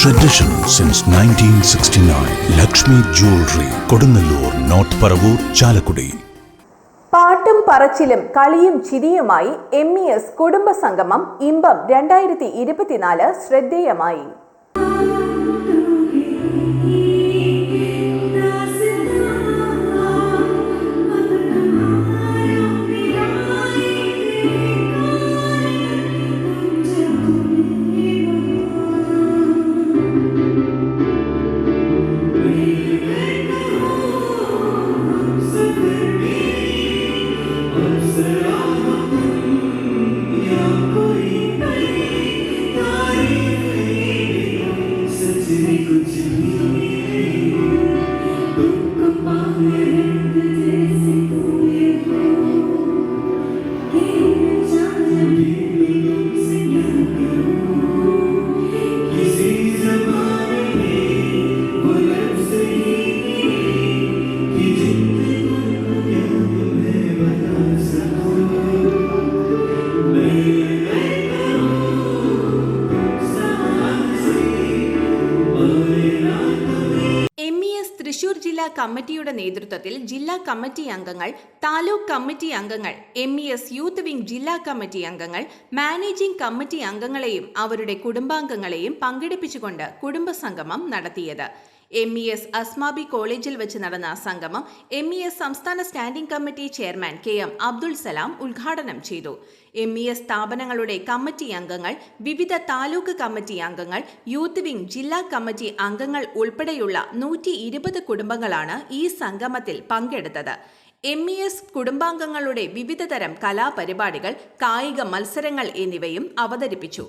Tradition since 1969. Lakshmi Jewelry, Kodunallur, North Paravur, Chalakudi. പാട്ടും പറച്ചിലും കളിയും ചിരിയുമായി MES കുടുംബ സംഗമം ഇമ്പം 2024 ശ്രദ്ധേയമായി. തൃശൂർ ജില്ലാ കമ്മിറ്റിയുടെ നേതൃത്വത്തിൽ ജില്ലാ കമ്മിറ്റി അംഗങ്ങൾ, താലൂക്ക് കമ്മിറ്റി അംഗങ്ങൾ, MES യൂത്ത് വിംഗ് ജില്ലാ കമ്മിറ്റി അംഗങ്ങൾ, മാനേജിംഗ് കമ്മിറ്റി അംഗങ്ങളെയും അവരുടെ കുടുംബാംഗങ്ങളെയും പങ്കെടുപ്പിച്ചുകൊണ്ട് കുടുംബസംഗമം നടത്തിയത്. MES അസ്മാബി കോളേജിൽ വെച്ച് നടന്ന സംഗമം MES സംസ്ഥാന standing committee chairman KM Abdul Salam ഉദ്ഘാടനം ചെയ്തു. MES സ്ഥാപനങ്ങളുടെ കമ്മിറ്റി അംഗങ്ങൾ, വിവിധ താലൂക്ക് കമ്മിറ്റി അംഗങ്ങൾ, യൂത്ത് വിംഗ് ജില്ലാ കമ്മിറ്റി അംഗങ്ങൾ ഉൾപ്പെടെയുള്ള 120 കുടുംബങ്ങളാണ് ഈ സംഗമത്തിൽ പങ്കെടുത്തത്. MES കുടുംബാംഗങ്ങളുടെ വിവിധതരം കലാപരിപാടികൾ, കായിക മത്സരങ്ങൾ എന്നിവയും അവതരിപ്പിച്ചു.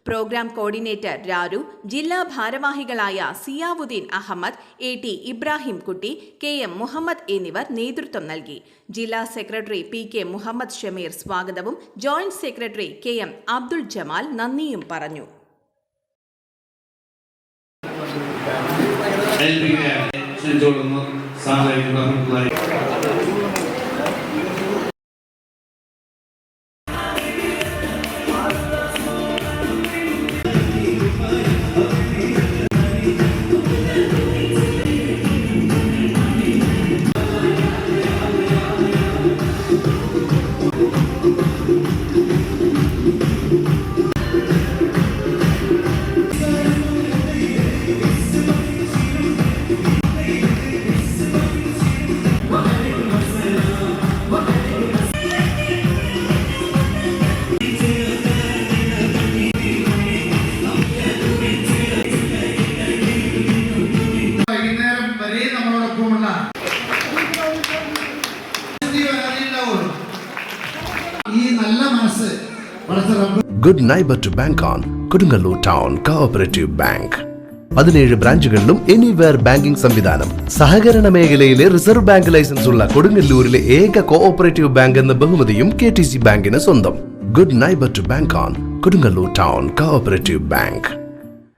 പ്രോഗ്രാം കോർഡിനേറ്റർ രാരു, ജില്ലാ ഭാരവാഹികളായ സിയാവുദ്ദീൻ അഹമ്മദ്, AT ഇബ്രാഹിം കുട്ടി, KM മുഹമ്മദ് എന്നിവർ നേതൃത്വം നൽകി. ജില്ലാ സെക്രട്ടറി PK മുഹമ്മദ് ഷമീർ സ്വാഗതവും joint secretary KM Abdul Jamal നന്ദിയും പറഞ്ഞു. Good neighbor to bank on. Kodunallur Town Cooperative Bank. 17 ബ്രാഞ്ചുകളിലും എനിവെയർ ബാങ്കിംഗ് സംവിധാനം. സഹകരണ മേഖലയിലെ റിസർവ് ബാങ്ക് ലൈസൻസ് ഉള്ള കൊടുങ്ങല്ലൂരിലെ ഏക കോഓപ്പറേറ്റീവ് ബാങ്ക് എന്ന ബഹുമതിയും KTC ബാങ്കിന് സ്വന്തം. Good neighbor to bank on. Kodunallur Town Cooperative Bank.